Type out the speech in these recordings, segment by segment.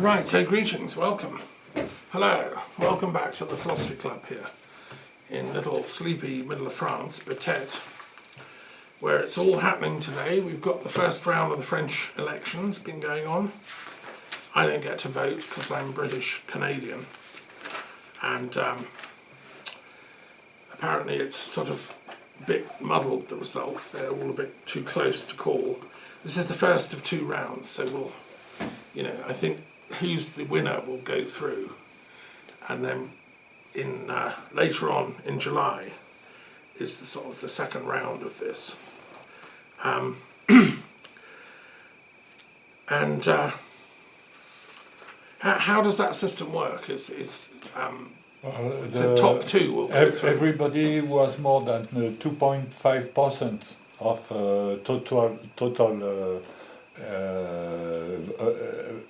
Right, so greetings, welcome. Hello, welcome back to the Philosophy Club here in little sleepy middle of France, Bettet, where it's all happening today. We've got the first round of the French elections been going on. I don't get to vote because I'm British Canadian, and apparently it's sort of a bit muddled, the results. They're all a bit too close to call. This is the first of two rounds, so we'll, I think who's the winner will go through, and then in later on in July is the sort of the second round of this, and how does that system work? The top two will go through. Everybody was more than 2.5% of total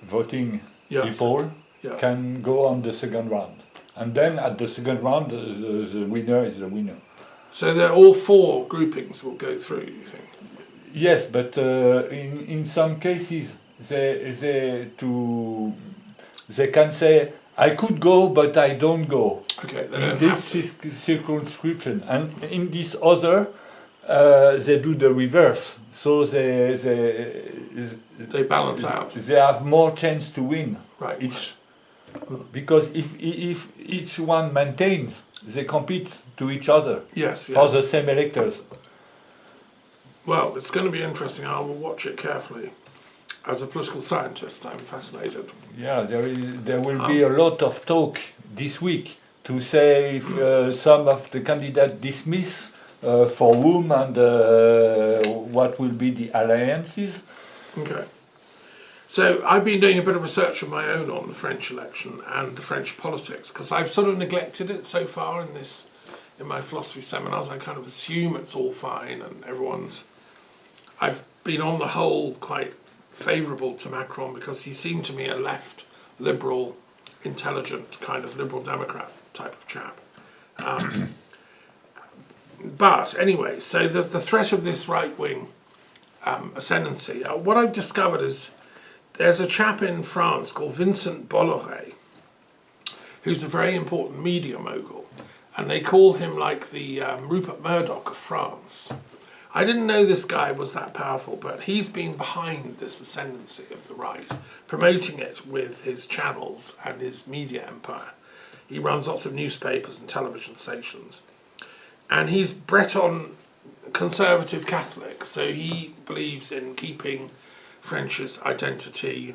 voting people can go on the second round, and then at the second round the winner is the winner. So they're all four groupings will go through, you think? Yes, but in some cases they can say I could go but I don't go. Okay, in this circumscription, and in this other they do the reverse. So they balance out. They have more chance to win. Right. Because if each one maintains, they compete to each other. Yes. For the same electors. Well, it's going to be interesting. I will watch it carefully. As a political scientist, I'm fascinated. Yeah, there will be a lot of talk this week to say if some of the candidates dismiss for whom and what will be the alliances. Okay. So I've been doing a bit of research of my own on the French election and the French politics, because I've sort of neglected it so far in my philosophy seminars. I kind of assume it's all fine and I've been on the whole quite favourable to Macron because he seemed to me a left, liberal, intelligent, kind of liberal Democrat type of chap. But anyway, so the threat of this right-wing ascendancy, what I've discovered is there's a chap in France called Vincent Bolloré, who's a very important media mogul, and they call him like the Rupert Murdoch of France. I didn't know this guy was that powerful, but he's been behind this ascendancy of the right, promoting it with his channels and his media empire. He runs lots of newspapers and television stations. And he's Breton conservative Catholic, so he believes in keeping French's identity,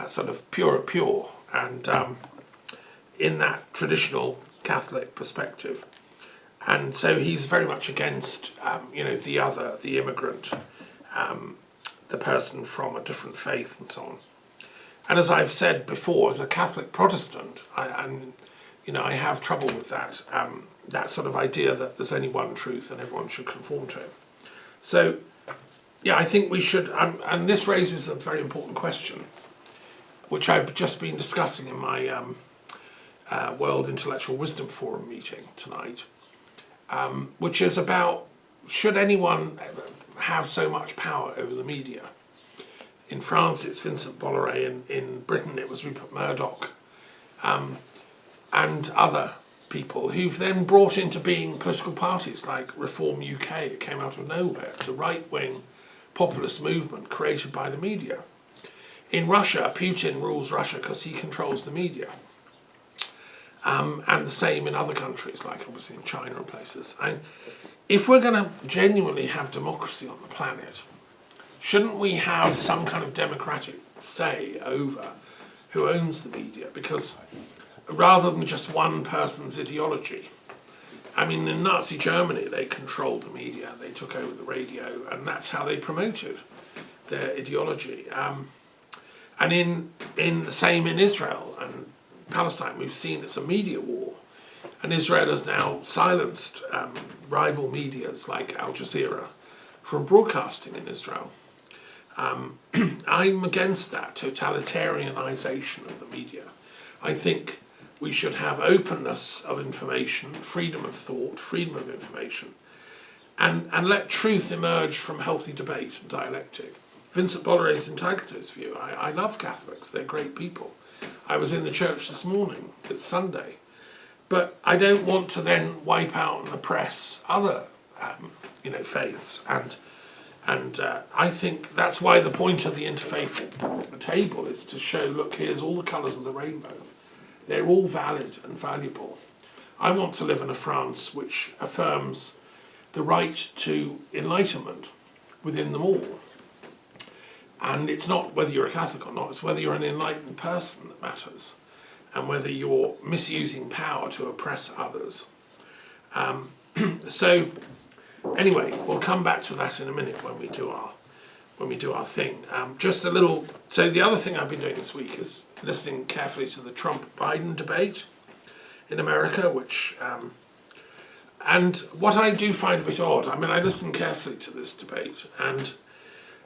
sort of pure, and in that traditional Catholic perspective. And so he's very much against, the other, the immigrant, the person from a different faith and so on. And as I've said before, as a Catholic Protestant, I have trouble with that, that sort of idea that there's only one truth and everyone should conform to it. So, I think we should, and this raises a very important question, which I've just been discussing in my World Intellectual Wisdom Forum meeting tonight, which is about, should anyone have so much power over the media? In France it's Vincent Bolloré, in Britain it was Rupert Murdoch, and other people who've then brought into being political parties like Reform UK. It came out of nowhere. It's a right-wing populist movement created by the media. In Russia, Putin rules Russia because he controls the media. And the same in other countries, like obviously in China and places. If we're going to genuinely have democracy on the planet, shouldn't we have some kind of democratic say over who owns the media? Because rather than just one person's ideology. I mean, in Nazi Germany, they controlled the media, they took over the radio, and that's how they promoted their ideology. And in the same in Israel and Palestine, we've seen it's a media war, and Israel has now silenced rival medias like Al Jazeera from broadcasting in Israel. I'm against that totalitarianization of the media. I think we should have openness of information, freedom of thought, freedom of information, and let truth emerge from healthy debate and dialectic. Vincent Bolloré is entitled to his view. I love Catholics; they're great people. I was in the church this morning. It's Sunday, but I don't want to then wipe out and oppress other, faiths. And I think that's why the point of the interfaith table is to show, look, here's all the colours of the rainbow. They're all valid and valuable. I want to live in a France which affirms the right to enlightenment within them all. And it's not whether you're a Catholic or not, it's whether you're an enlightened person that matters, and whether you're misusing power to oppress others. So anyway, we'll come back to that in a minute when we do our thing. Just a little. So the other thing I've been doing this week is listening carefully to the Trump-Biden debate in America, which and what I do find a bit odd. I mean, I listened carefully to this debate, and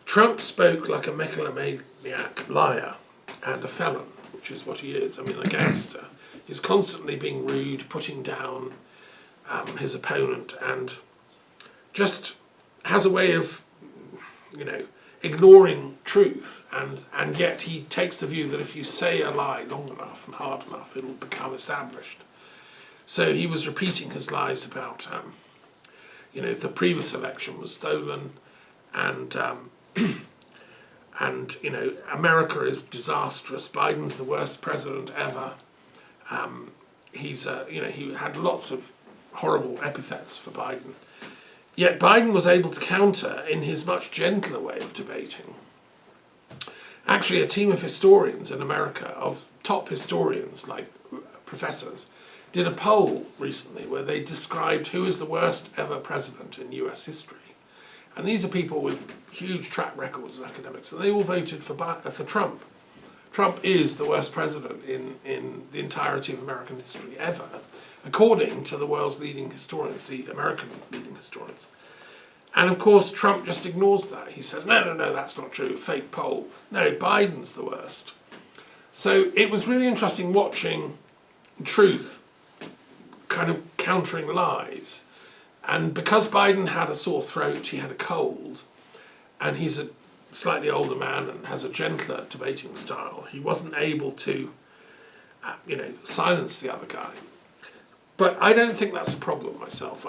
Trump spoke like a megalomaniac liar and a felon, which is what he is. I mean, a gangster. He's constantly being rude, putting down his opponent, and just has a way of, ignoring truth, and yet he takes the view that if you say a lie long enough and hard enough, it'll become established. So he was repeating his lies about, the previous election was stolen, and America is disastrous. Biden's the worst president ever. He had lots of horrible epithets for Biden. Yet Biden was able to counter in his much gentler way of debating. Actually, a team of historians in America, of top historians like professors, did a poll recently where they described who is the worst ever president in US history. And these are people with huge track records as academics, and they all voted for Trump. Trump is the worst president in the entirety of American history ever, according to the world's leading historians, the American leading historians. And of course, Trump just ignores that. He says, no, that's not true, fake poll. No, Biden's the worst. So it was really interesting watching truth kind of countering lies. And because Biden had a sore throat, he had a cold, and he's a slightly older man and has a gentler debating style, he wasn't able to, silence the other guy. But I don't think that's a problem myself.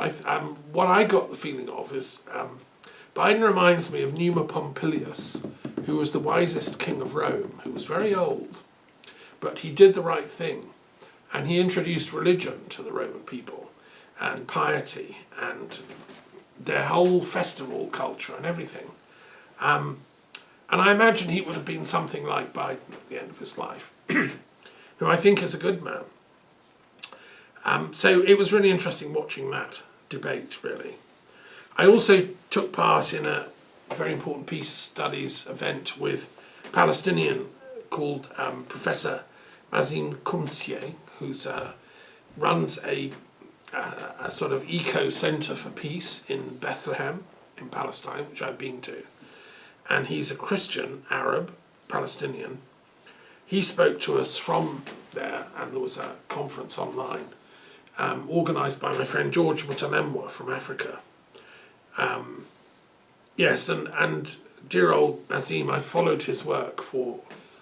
What I got the feeling of is Biden reminds me of Numa Pompilius, who was the wisest king of Rome, who was very old, but he did the right thing, and he introduced religion to the Roman people, and piety, and their whole festival culture and everything. And I imagine he would have been something like Biden at the end of his life, who I think is a good man. So it was really interesting watching that debate, really. I also took part in a very important peace studies event with a Palestinian called Professor Mazin Kumsieh, who runs a sort of eco-centre for peace in Bethlehem, in Palestine, which I've been to. And he's a Christian, Arab, Palestinian. He spoke to us from there, and there was a conference online organised by my friend George Mutalemwa from Africa. Yes, and dear old Nazim, I've followed his work for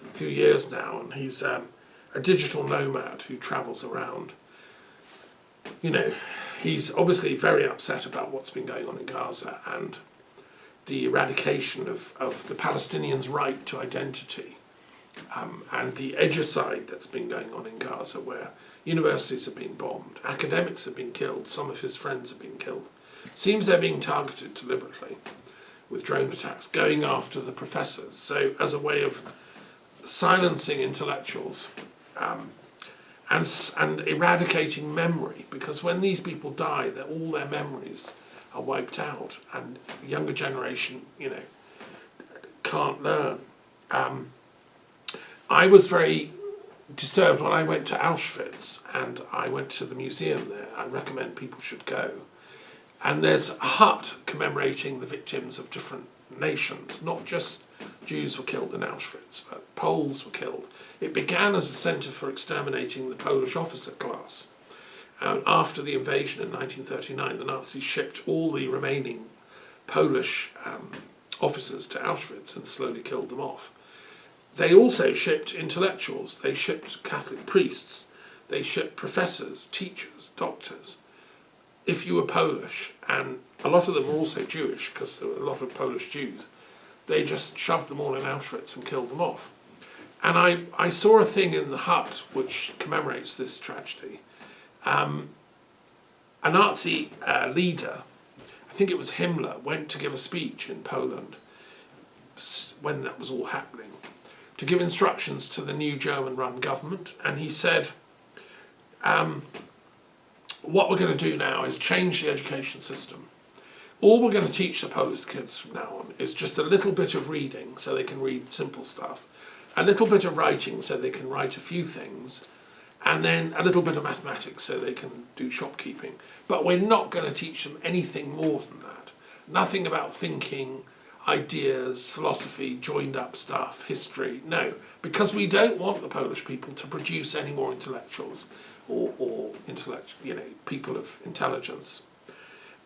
a few years now, and he's a digital nomad who travels around. He's obviously very upset about what's been going on in Gaza and the eradication of the Palestinians' right to identity, and the edgicide that's been going on in Gaza, where universities have been bombed, academics have been killed, some of his friends have been killed. Seems they're being targeted deliberately with drone attacks, going after the professors, so as a way of silencing intellectuals and eradicating memory, because when these people die, all their memories are wiped out, and the younger generation, can't learn. I was very disturbed when I went to Auschwitz, and I went to the museum there. I recommend people should go. And there's a hut commemorating the victims of different nations. Not just Jews were killed in Auschwitz, but Poles were killed. It began as a centre for exterminating the Polish officer class. After the invasion in 1939, the Nazis shipped all the remaining Polish officers to Auschwitz and slowly killed them off. They also shipped intellectuals, they shipped Catholic priests, they shipped professors, teachers, doctors. If you were Polish, and a lot of them were also Jewish, because there were a lot of Polish Jews, they just shoved them all in Auschwitz and killed them off. And I saw a thing in the Hut which commemorates this tragedy. A Nazi leader, I think it was Himmler, went to give a speech in Poland when that was all happening, to give instructions to the new German-run government, and he said, what we're going to do now is change the education system. All we're going to teach the Polish kids from now on is just a little bit of reading so they can read simple stuff, a little bit of writing so they can write a few things, and then a little bit of mathematics so they can do shopkeeping. But we're not going to teach them anything more than that. Nothing about thinking, ideas, philosophy, joined up stuff, history. No, because we don't want the Polish people to produce any more intellectuals or people of intelligence.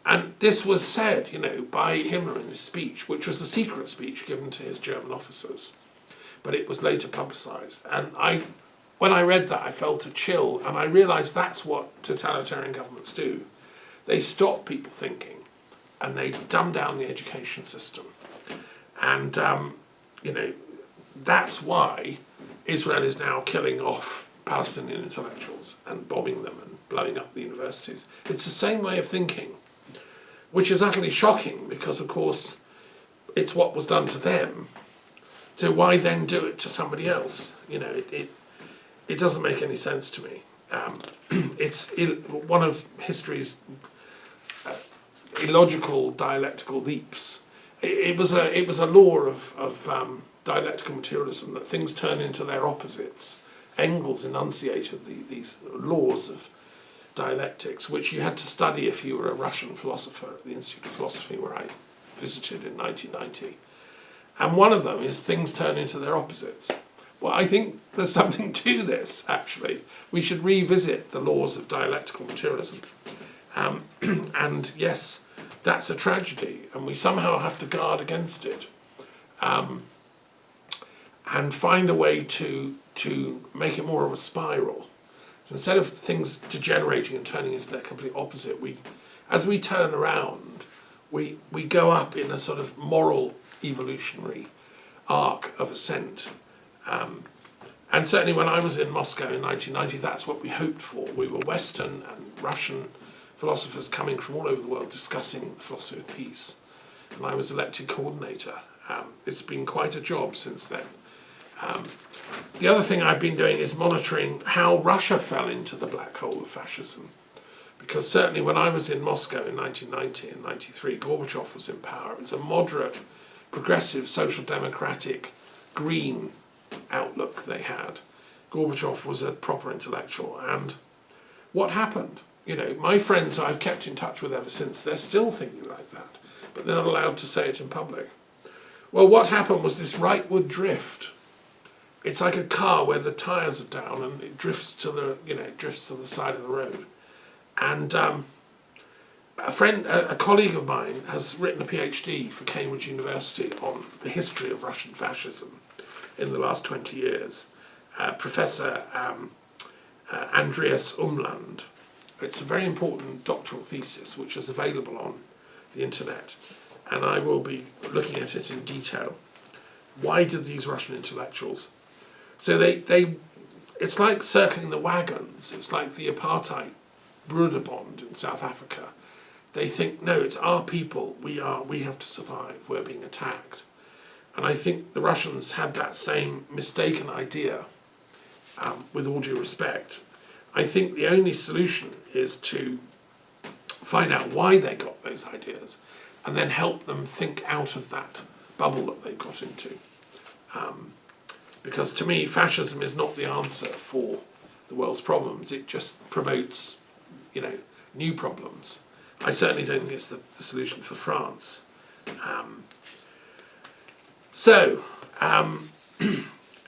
And this was said, by Himmler in his speech, which was a secret speech given to his German officers, but it was later publicised. And when I read that, I felt a chill, and I realised that's what totalitarian governments do. They stop people thinking, and they dumb down the education system. And, that's why Israel is now killing off Palestinian intellectuals and bombing them and blowing up the universities. It's the same way of thinking, which is utterly shocking because, of course, it's what was done to them. So why then do it to somebody else? It doesn't make any sense to me. It's one of history's illogical dialectical leaps. It was a law of dialectical materialism that things turn into their opposites. Engels enunciated these laws of dialectics, which you had to study if you were a Russian philosopher at the Institute of Philosophy, where I visited in 1990. And one of them is things turn into their opposites. Well, I think there's something to this, actually. We should revisit the laws of dialectical materialism. And yes, that's a tragedy, and we somehow have to guard against it and find a way to make it more of a spiral. So instead of things degenerating and turning into their complete opposite, as we turn around, we go up in a sort of moral evolutionary arc of ascent. And certainly when I was in Moscow in 1990, that's what we hoped for. We were Western and Russian philosophers coming from all over the world discussing the philosophy of peace. And I was elected coordinator. It's been quite a job since then. The other thing I've been doing is monitoring how Russia fell into the black hole of fascism. Because certainly when I was in Moscow in 1990 and 93, Gorbachev was in power. It was a moderate, progressive, social democratic, green outlook they had. Gorbachev was a proper intellectual. And what happened? My friends I've kept in touch with ever since, they're still thinking like that, but they're not allowed to say it in public. Well, what happened was this rightward drift. It's like a car where the tyres are down and it drifts to the side of the road. And a colleague of mine has written a PhD for Cambridge University on the history of Russian fascism in the last 20 years. Professor Andreas Umland. It's a very important doctoral thesis which is available on the internet, and I will be looking at it in detail. Why did these Russian intellectuals? So it's like circling the wagons. It's like the apartheid Broederbond in South Africa. They think, no, it's our people. We have to survive. We're being attacked. And I think the Russians had that same mistaken idea, with all due respect. I think the only solution is to find out why they got those ideas and then help them think out of that bubble that they got into. Because to me, fascism is not the answer for the world's problems. It just promotes, new problems. I certainly don't think it's the solution for France.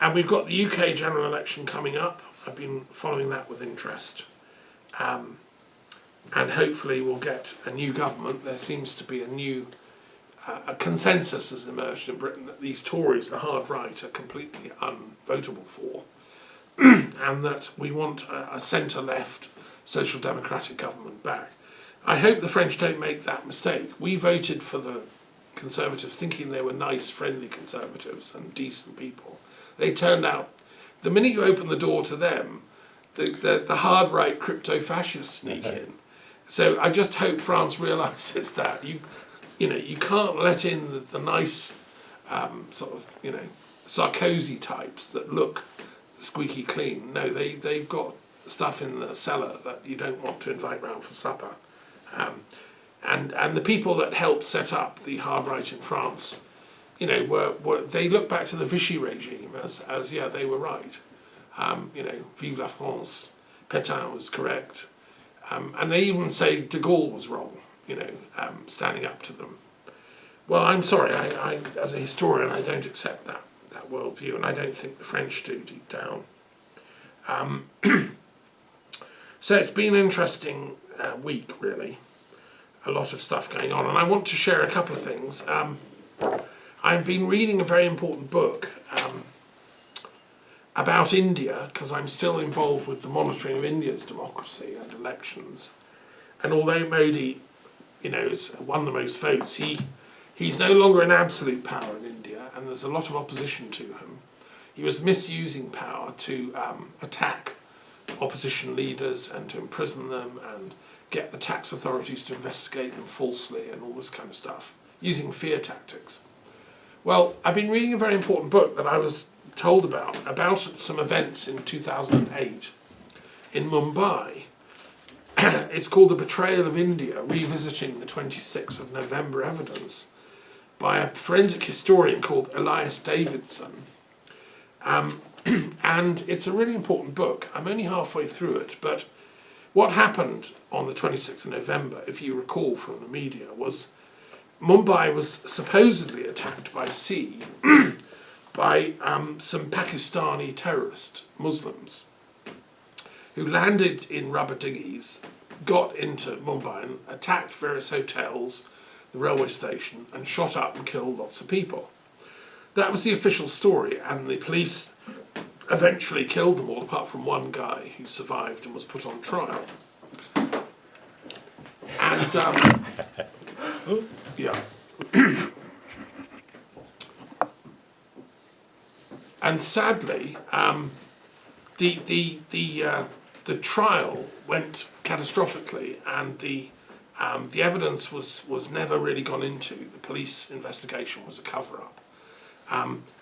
And we've got the UK general election coming up. I've been following that with interest. And hopefully we'll get a new government. There seems to be a new a consensus has emerged in Britain that these Tories, the hard right, are completely unvotable for, and that we want a centre-left social democratic government back. I hope the French don't make that mistake. We voted for the Conservatives thinking they were nice, friendly Conservatives and decent people. They turned out, the minute you open the door to them, the hard right crypto fascists sneak in. So I just hope France realises that you can't let in the nice sort of Sarkozy types that look squeaky clean. No, they've got stuff in the cellar that you don't want to invite round for supper. And the people that helped set up the hard right in France, were they look back to the Vichy regime as yeah, they were right. Vive la France, Pétain was correct. And they even say de Gaulle was wrong, standing up to them. Well, I'm sorry, I as a historian, I don't accept that worldview, and I don't think the French do deep down. So it's been an interesting week, really. A lot of stuff going on, and I want to share a couple of things. I've been reading a very important book about India, because I'm still involved with the monitoring of India's democracy and elections. And although Modi, has won the most votes, he's no longer in absolute power in India, and there's a lot of opposition to him. He was misusing power to attack opposition leaders and to imprison them and get the tax authorities to investigate them falsely and all this kind of stuff, using fear tactics. Well, I've been reading a very important book that I was told about some events in 2008 in Mumbai. It's called The Betrayal of India, Revisiting the 26th of November Evidence, by a forensic historian called Elias Davidson. And it's a really important book. I'm only halfway through it, but what happened on the 26th of November, if you recall from the media, was Mumbai was supposedly attacked by sea by some Pakistani terrorist Muslims who landed in rubber dinghies, got into Mumbai and attacked various hotels, the railway station, and shot up and killed lots of people. That was the official story, and the police eventually killed them all, apart from one guy who survived and was put on trial. And yeah. And sadly, the trial went catastrophically, and the evidence was never really gone into. The police investigation was a cover-up.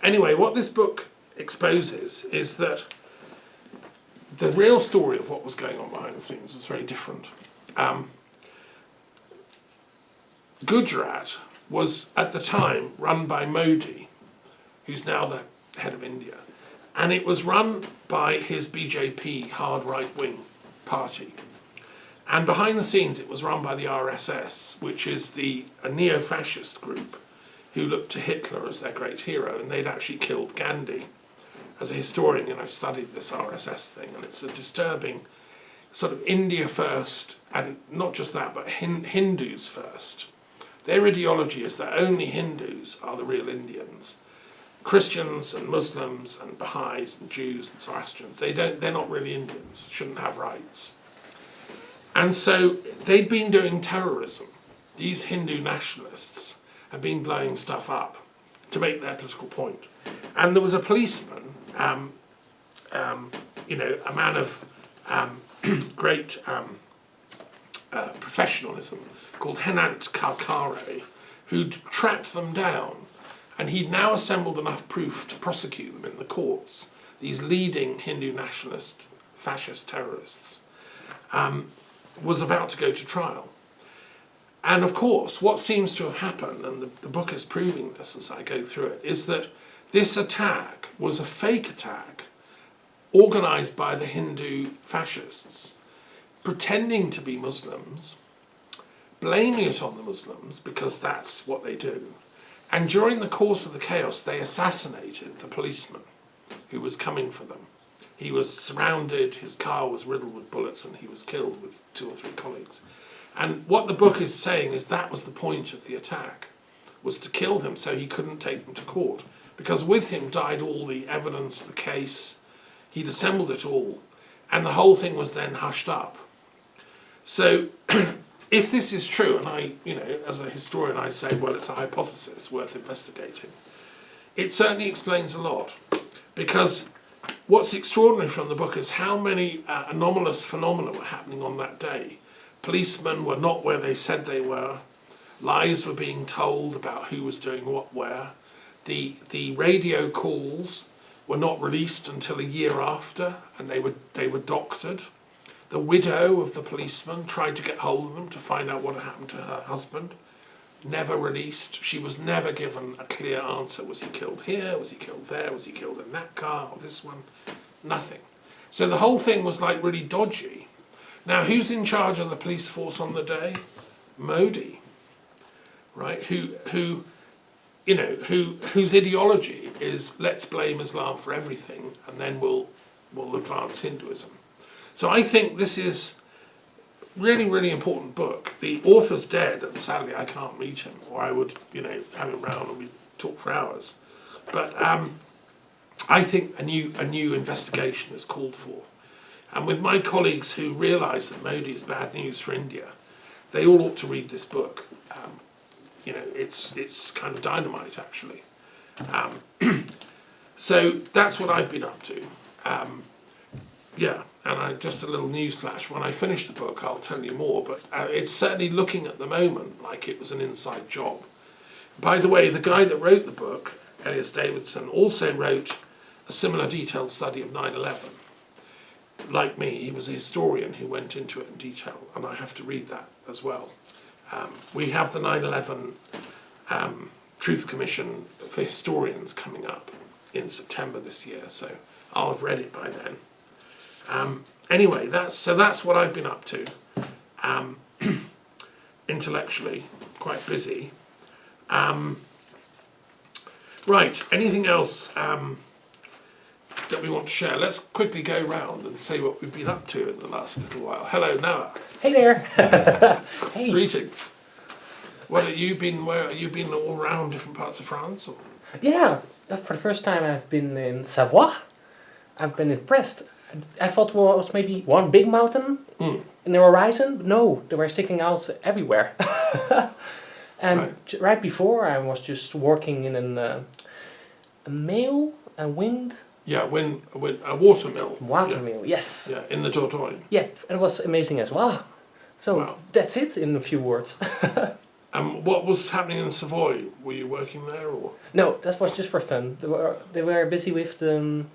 Anyway, what this book exposes is that the real story of what was going on behind the scenes was very different. Gujarat was at the time run by Modi, who's now the head of India, and it was run by his BJP hard right-wing party. And behind the scenes it was run by the RSS, which is a neo-fascist group who looked to Hitler as their great hero, and they'd actually killed Gandhi. As a historian, I've studied this RSS thing, and it's a disturbing sort of India first, and not just that, but Hindus first. Their ideology is that only Hindus are the real Indians. Christians and Muslims and Baha'is and Jews and Zoroastrians, they're not really Indians, shouldn't have rights. And so they'd been doing terrorism. These Hindu nationalists have been blowing stuff up to make their political point. And there was a policeman, a man of great professionalism, called Henant Karkare, who'd tracked them down, and he'd now assembled enough proof to prosecute them in the courts, these leading Hindu nationalist fascist terrorists, was about to go to trial. And of course, what seems to have happened, and the book is proving this as I go through it, is that this attack was a fake attack organised by the Hindu fascists, pretending to be Muslims, blaming it on the Muslims because that's what they do. And during the course of the chaos, they assassinated the policeman who was coming for them. He was surrounded, his car was riddled with bullets, and he was killed with 2 or 3 colleagues. And what the book is saying is that was the point of the attack, was to kill him so he couldn't take them to court. Because with him died all the evidence, the case, he'd assembled it all, and the whole thing was then hushed up. So if this is true, and I, as a historian, I say, well, it's a hypothesis worth investigating, it certainly explains a lot. Because what's extraordinary from the book is how many anomalous phenomena were happening on that day. Policemen were not where they said they were. Lies were being told about who was doing what where. The radio calls were not released until a year after, and they were doctored. The widow of the policeman tried to get hold of them to find out what had happened to her husband. Never released. She was never given a clear answer. Was he killed here? Was he killed there? Was he killed in that car or this one? Nothing. So the whole thing was like really dodgy. Now, who's in charge of the police force on the day? Modi, right? Whose ideology is let's blame Islam for everything, and then we'll advance Hinduism. So I think this is really, really important book. The author's dead, and sadly I can't meet him, or I would, have him round and we'd talk for hours. But I think a new investigation is called for. And with my colleagues who realise that Modi is bad news for India, they all ought to read this book. It's kind of dynamite, actually. So that's what I've been up to. And just a little news flash. When I finish the book, I'll tell you more. But it's certainly looking at the moment like it was an inside job. By the way, the guy that wrote the book, Elias Davidson, also wrote a similar detailed study of 9/11. Like me, he was a historian who went into it in detail, and I have to read that as well. We have the 9/11 Truth Commission for historians coming up in September this year, so I'll have read it by then. Anyway, that's what I've been up to. Intellectually, quite busy. Right, anything else that we want to share? Let's quickly go round and say what we've been up to in the last little while. Hello, Noah. Hey there. Hey. Greetings. What have you been? Where have you been? All around different parts of France? Or? Yeah, for the first time I've been in Savoie. I've been impressed. I thought there was maybe one big mountain in the horizon. No, they were sticking out everywhere. And right before I was just working in a wind. Yeah, a watermill. Watermill, yes. Yeah, in the Dordogne. Yeah, and it was amazing as well. So that's it in a few words. What was happening in Savoy? Were you working there or? No, that was just for fun. They were busy with the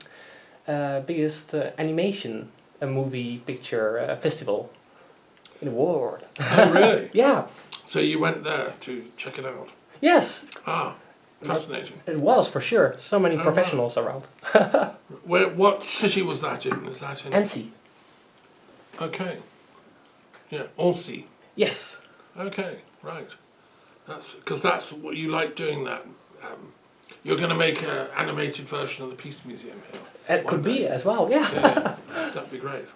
biggest animation movie picture festival in the world. Oh, really? Yeah. So you went there to check it out? Yes. Ah, fascinating. It was, for sure. So many professionals around. What city was that in? Is that in? Annecy. Okay. Yeah, Annecy. Yes. Okay, right. That's what you like doing that. You're going to make an animated version of the Peace Museum here. It could be as well, yeah. Yeah, that'd be great.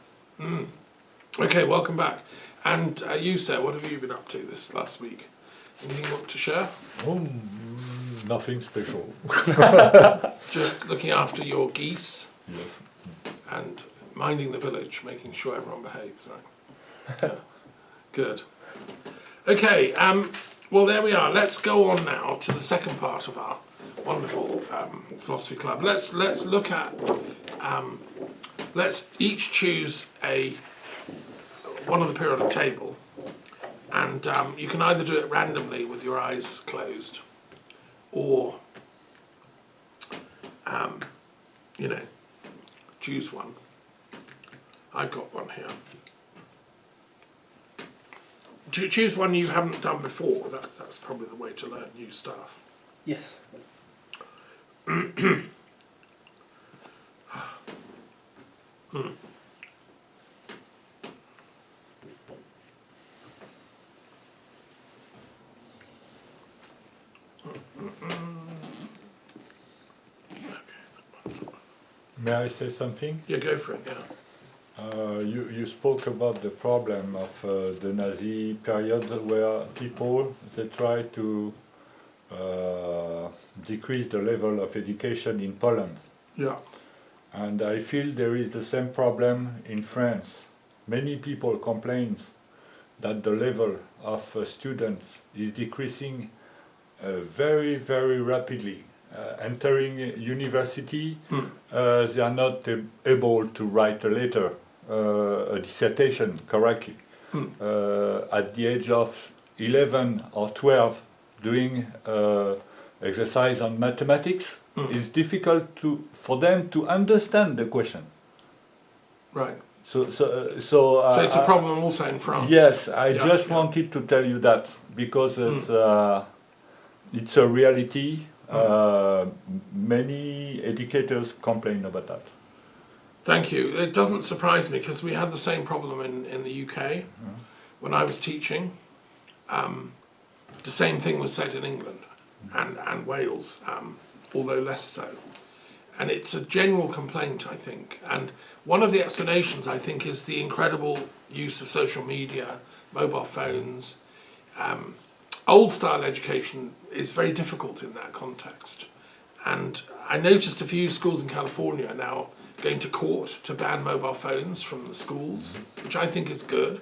Okay, welcome back. And you, sir, what have you been up to this last week? Anything you want to share? Nothing special. Just looking after your geese Yes. and minding the village, making sure everyone behaves, right? Yeah. Good. Okay, well, there we are. Let's go on now to the second part of our wonderful philosophy club. Let's look at, let's each choose one of the periodic table, and you can either do it randomly with your eyes closed, or choose one. I've got one here. Choose one you haven't done before. That's probably the way to learn new stuff. Yes. May I say something? Yeah, go for it, yeah. You spoke about the problem of the Nazi period where people, they try to decrease the level of education in Poland. Yeah. And I feel there is the same problem in France. Many people complain that the level of students is decreasing very, very rapidly. Entering university, they are not able to write a letter, a dissertation correctly. At the age of 11 or 12, doing exercise on mathematics, it's difficult for them to understand the question. Right. So So it's a problem also in France. Yes, I Yeah, just yeah. wanted to tell you that because it's a reality. Many educators complain about that. Thank you. It doesn't surprise me because we had the same problem in the UK when I was teaching. The same thing was said in England and Wales, although less so. And it's a general complaint, I think. And one of the explanations, I think, is the incredible use of social media, mobile phones. Old-style education is very difficult in that context. And I noticed a few schools in California are now going to court to ban mobile phones from the schools, which I think is good.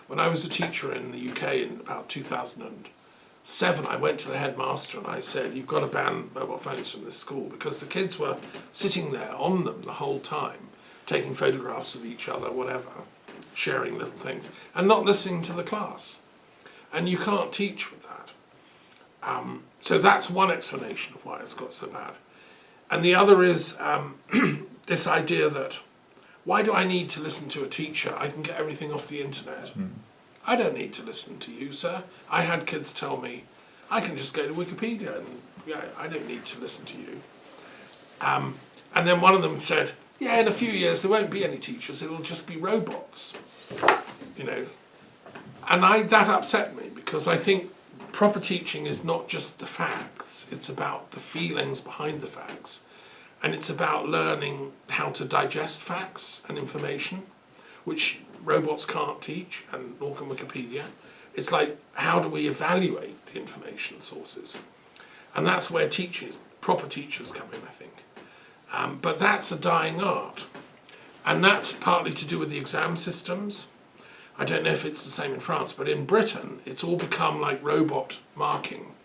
When I was a teacher in the UK in about 2007, I went to the headmaster and I said, you've got to ban mobile phones from this school, because the kids were sitting there on them the whole time, taking photographs of each other, whatever, sharing little things, and not listening to the class. And you can't teach with that. So that's one explanation of why it's got so bad. And the other is this idea that, why do I need to listen to a teacher? I can get everything off the internet. I don't need to listen to you, sir. I had kids tell me, I can just go to Wikipedia and yeah, I don't need to listen to you. And then one of them said, yeah, in a few years there won't be any teachers, it'll just be robots, you know. And that upset me, because I think proper teaching is not just the facts, it's about the feelings behind the facts. And it's about learning how to digest facts and information, which robots can't teach, and nor can Wikipedia. It's like, how do we evaluate the information sources? And that's where proper teachers come in, I think. But that's a dying art. And that's partly to do with the exam systems. I don't know if it's the same in France, but in Britain, it's all become like robot marking.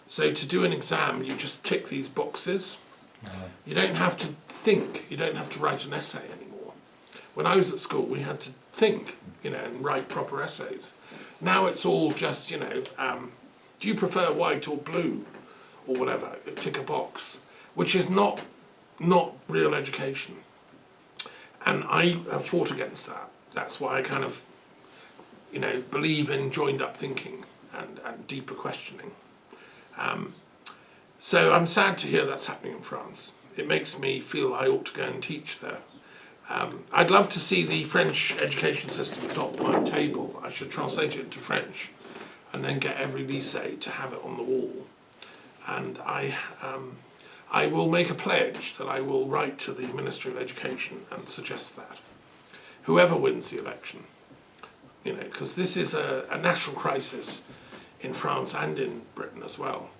So to do an exam, you just tick these boxes. You don't have to think, you don't have to write an essay anymore. When I was at school, we had to think, you know, and write proper essays. Now it's all just, you know, do you prefer white or blue or whatever, tick a box, which is not real education. And I have fought against that. That's why I kind of, you know, believe in joined up thinking and deeper questioning. So I'm sad to hear that's happening in France. It makes me feel I ought to go and teach there. I'd love to see the French education system adopt my table. I should translate it into French and then get every lycée to have it on the wall. And I will make a pledge that I will write to the Ministry of Education and suggest that. Whoever wins the election, you know, because this is a national crisis in France and in Britain as well.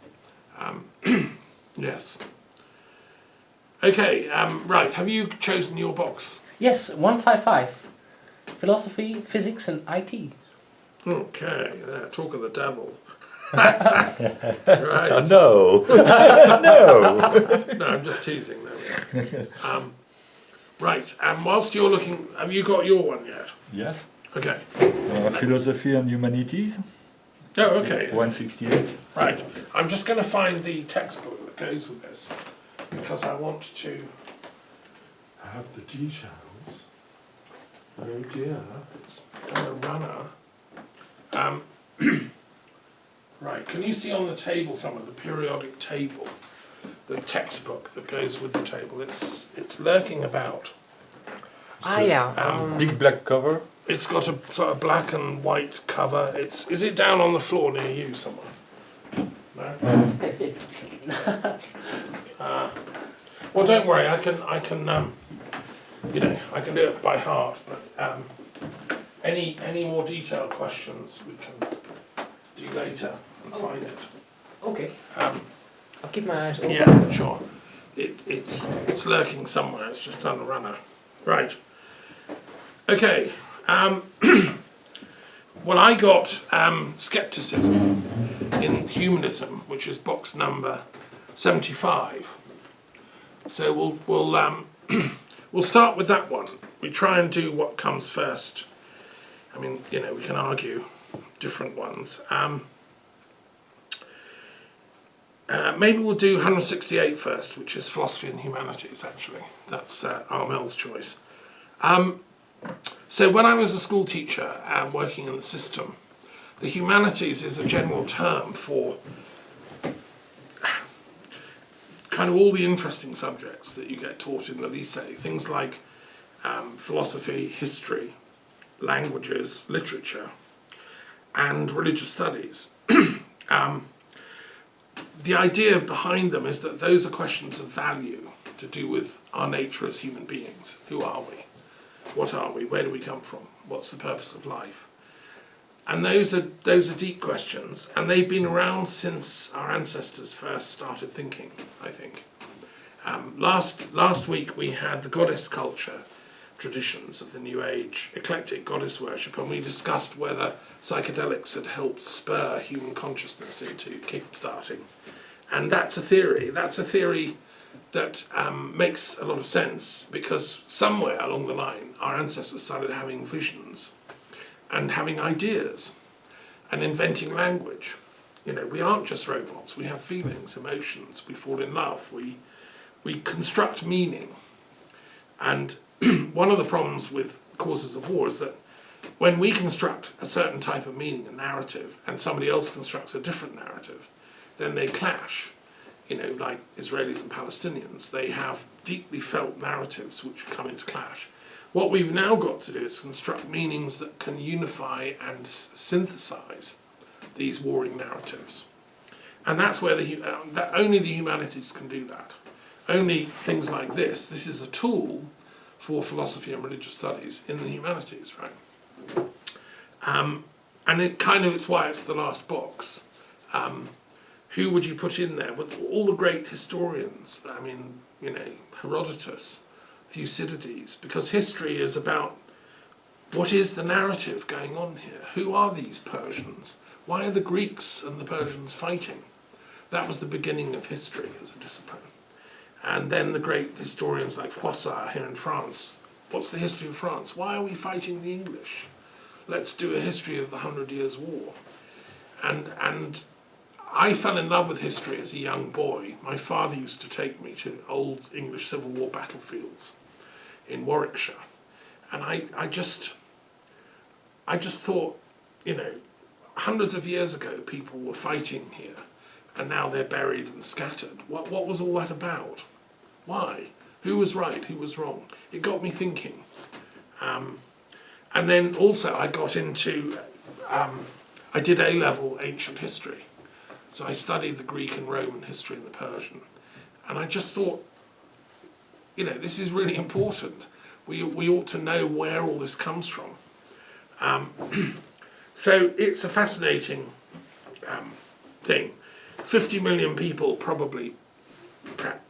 Yes. Okay, right, have you chosen your box? Yes, 155. Philosophy, physics and IT. Okay, talk of the devil. Right. No, no. No, I'm just teasing them. Right, and whilst you're looking, have you got your one yet? Yes. Okay. Philosophy and humanities. Oh, okay. 168. Right, I'm just going to find the textbook that goes with this, because I want to have the details. Oh dear, it's on a runner. Right, can you see on the table somewhere, the periodic table, the textbook that goes with the table? It's lurking about. Yeah. Big black cover. It's got a sort of black and white cover. Is it down on the floor near you somewhere? No. Well, don't worry. I can. You know, I can do it by heart. But any more detailed questions we can do later and find it. Okay. Um, I'll keep my eyes open. yeah, sure. It's lurking somewhere. It's just on the runner. Right. Okay. Well, I got skepticism in humanism, which is box number 75. So we'll start with that one. We try and do what comes first. I mean, you know, we can argue different ones. Maybe we'll do 168 first, which is philosophy and humanities, actually. That's Armel's choice. So when I was a school teacher working in the system, the humanities is a general term for kind of all the interesting subjects that you get taught in the lycée. Things like philosophy, history, languages, literature, and religious studies. The idea behind them is that those are questions of value to do with our nature as human beings. Who are we? What are we? Where do we come from? What's the purpose of life? And those are deep questions, and they've been around since our ancestors first started thinking, I think. Last week we had the goddess culture traditions of the New Age, eclectic goddess worship, and we discussed whether psychedelics had helped spur human consciousness into kick-starting. And that's a theory. That's a theory that makes a lot of sense, because somewhere along the line our ancestors started having visions and having ideas and inventing language. You know, we aren't just robots. We have feelings, emotions. We fall in love. We construct meaning. And one of the problems with causes of war is that when we construct a certain type of meaning, a narrative, and somebody else constructs a different narrative, then they clash. You know, like Israelis and Palestinians, they have deeply felt narratives which come into clash. What we've now got to do is construct meanings that can unify and synthesize these warring narratives. And that's where that only the humanities can do that. Only things like this is a tool for philosophy and religious studies in the humanities, right? And it's why it's the last box. Who would you put in there? With all the great historians, I mean, you know, Herodotus, Thucydides, because history is about what is the narrative going on here? Who are these Persians? Why are the Greeks and the Persians fighting? That was the beginning of history as a discipline. And then the great historians like Froissart here in France. What's the history of France? Why are we fighting the English? Let's do a history of the 100 Years' War. And I fell in love with history as a young boy. My father used to take me to old English Civil War battlefields in Warwickshire. And I just thought, you know, hundreds of years ago people were fighting here, and now they're buried and scattered. What was all that about? Why? Who was right? Who was wrong? It got me thinking. And then also I got into, I did A-level ancient history. So I studied the Greek and Roman history and the Persian. And I just thought, you know, this is really important. We ought to know where all this comes from. So it's a fascinating thing. 50 million people probably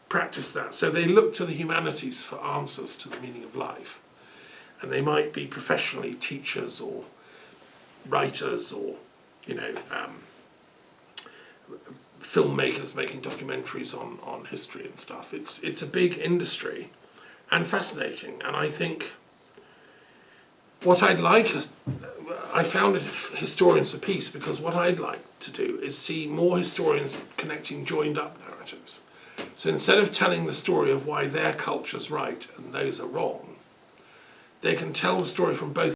practice that. So they look to the humanities for answers to the meaning of life. And they might be professionally teachers or writers or, you know, filmmakers making documentaries on history and stuff. It's a big industry and fascinating. And I think what I'd like, I founded Historians for Peace because what I'd like to do is see more historians connecting joined up narratives. So instead of telling the story of why their culture's right and those are wrong, they can tell the story from both